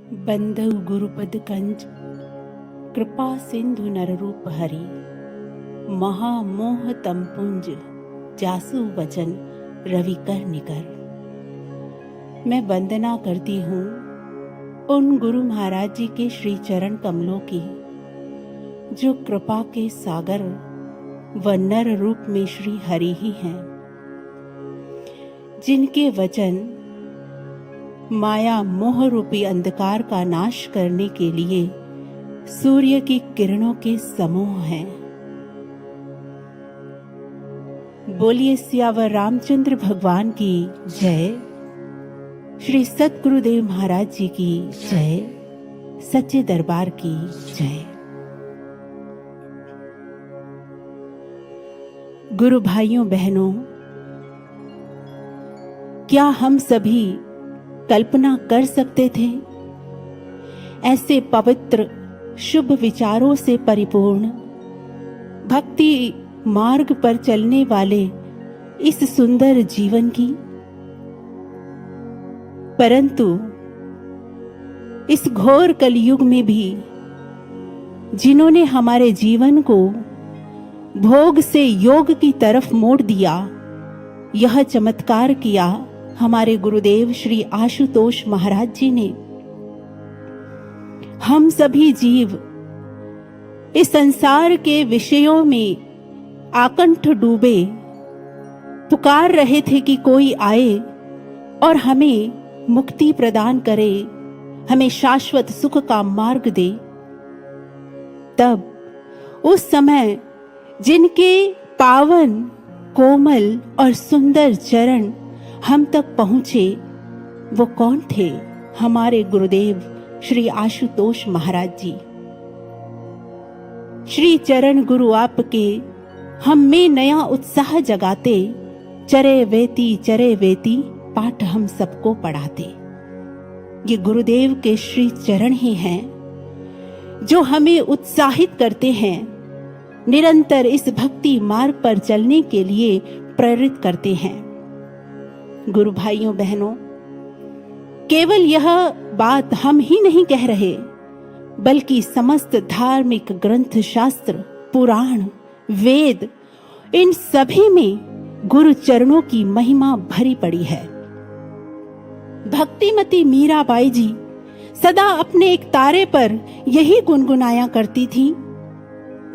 बंदौ गुरुपद कंज कृपा सिंधु नररूप हरि महामोह तमपुंज जासु वचन रवि कर निकर। मैं वंदना करती हूँ उन गुरु महाराज जी के श्री चरण कमलों की, जो कृपा के सागर व नर रूप में श्री हरि ही हैं, जिनके वचन माया मोह रूपी अंधकार का नाश करने के लिए सूर्य की किरणों के समूह हैं। बोलिए सियावर रामचंद्र भगवान की जय, श्री सतगुरुदेव महाराज जी की जय, सच्चे दरबार की जय। गुरु भाइयों बहनों, क्या हम सभी कल्पना कर सकते थे ऐसे पवित्र शुभ विचारों से परिपूर्ण भक्ति मार्ग पर चलने वाले इस सुंदर जीवन की? परंतु इस घोर कलयुग में भी जिन्होंने हमारे जीवन को भोग से योग की तरफ मोड़ दिया, यह चमत्कार किया हमारे गुरुदेव श्री आशुतोष महाराज जी ने। हम सभी जीव इस संसार के विषयों में आकंठ डूबे पुकार रहे थे कि कोई आए और हमें मुक्ति प्रदान करे, हमें शाश्वत सुख का मार्ग दे। तब उस समय जिनके पावन कोमल और सुंदर चरण हम तक पहुंचे, वो कौन थे? हमारे गुरुदेव श्री आशुतोष महाराज जी। श्री चरण गुरु आपके हम में नया उत्साह जगाते, चरे वेती पाठ हम सबको पढ़ाते। ये गुरुदेव के श्री चरण ही हैं जो हमें उत्साहित करते हैं, निरंतर इस भक्ति मार्ग पर चलने के लिए प्रेरित करते हैं। गुरु भाइयों बहनों, केवल यह बात हम ही नहीं कह रहे, बल्कि समस्त धार्मिक ग्रंथ, शास्त्र, पुराण, वेद, इन सभी में गुरु चरणों की महिमा भरी पड़ी है। भक्तिमती मीराबाई जी सदा अपने एक तारे पर यही गुनगुनाया करती थी,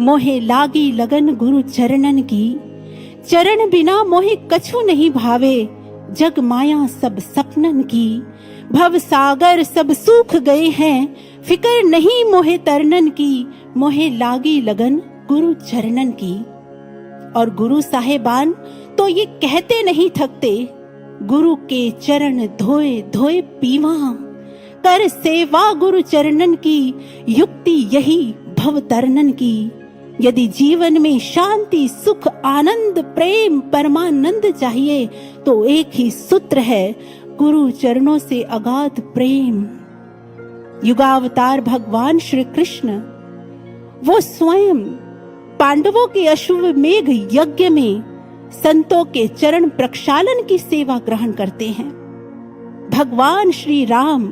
मोहे लागी लगन गुरु चरणन की, चरण बिना मोहे कछु नहीं भावे, जग माया सब सपनन की, भव सागर सब सूख गए हैं, फिकर नहीं मोहे तरनन की, मोहे लागी लगन गुरु चरणन की। और गुरु साहेबान तो ये कहते नहीं थकते, गुरु के चरण धोए धोए पीवा, कर सेवा गुरु चरणन की, युक्ति यही भव तरनन की। यदि जीवन में शांति, सुख, आनंद, प्रेम, परमानंद चाहिए तो एक ही सूत्र है, गुरु चरणों से अगाध प्रेम। युगावतार भगवान श्री कृष्ण वो स्वयं पांडवों के अश्वमेघ यज्ञ में संतों के चरण प्रक्षालन की सेवा ग्रहण करते हैं। भगवान श्री राम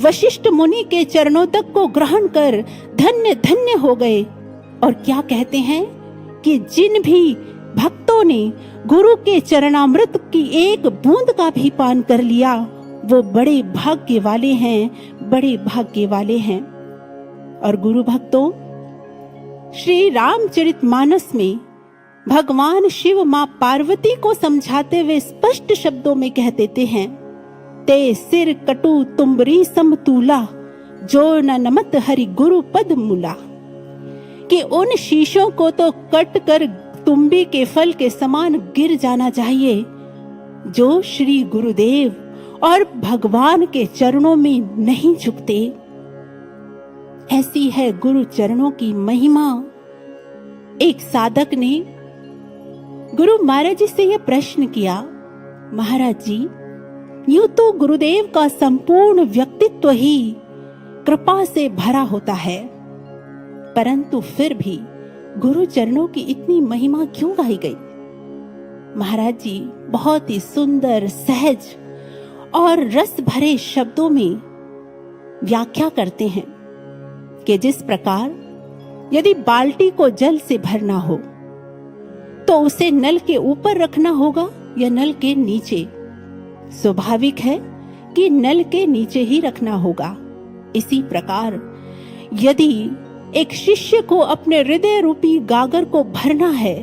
वशिष्ठ मुनि के चरणों तक को ग्रहण कर धन्य धन्य हो गए। और क्या कहते हैं कि जिन भी भक्तों ने गुरु के चरणामृत की एक बूंद का भी पान कर लिया, वो बड़े भाग्य वाले हैं, बड़े भाग्य वाले हैं। और गुरु भक्तों, श्री रामचरितमानस में भगवान शिव मां पार्वती को समझाते हुए स्पष्ट शब्दों में कह देते हैं, ते सिर कटु तुम्बरी समतूला, जो न नमत हरि गुरु पद मूला। कि उन शीशों को तो कट कर तुम्बी के फल के समान गिर जाना चाहिए, जो श्री गुरुदेव और भगवान के चरणों में नहीं झुकते। ऐसी है गुरु चरणों की महिमा। एक साधक ने गुरु महाराज जी से यह प्रश्न किया, महाराज जी, यूं तो गुरुदेव का संपूर्ण व्यक्तित्व ही कृपा से भरा होता है, परंतु फिर भी गुरु चरणों की इतनी महिमा क्यों गाई गई? महाराज जी बहुत ही सुंदर, सहज और रस भरे शब्दों में व्याख्या करते हैं कि जिस प्रकार यदि बाल्टी को जल से भरना हो तो उसे नल के ऊपर रखना होगा या नल के नीचे। स्वाभाविक है कि नल के नीचे ही रखना होगा। इसी प्रकार यदि एक शिष्य को अपने हृदय रूपी गागर को भरना है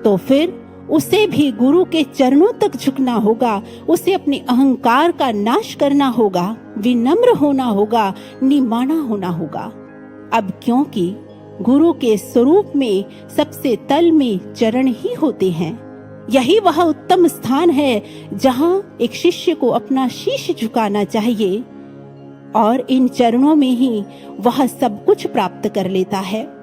तो फिर उसे भी गुरु के चरणों तक झुकना होगा, उसे अपने अहंकार का नाश करना होगा, विनम्र होना होगा, निमाना होना होगा। अब क्योंकि गुरु के स्वरूप में सबसे तल में चरण ही होते हैं, यही वह उत्तम स्थान है जहां एक शिष्य को अपना शीश झुकाना चाहिए और इन चरणों में ही वह सब कुछ प्राप्त कर लेता है।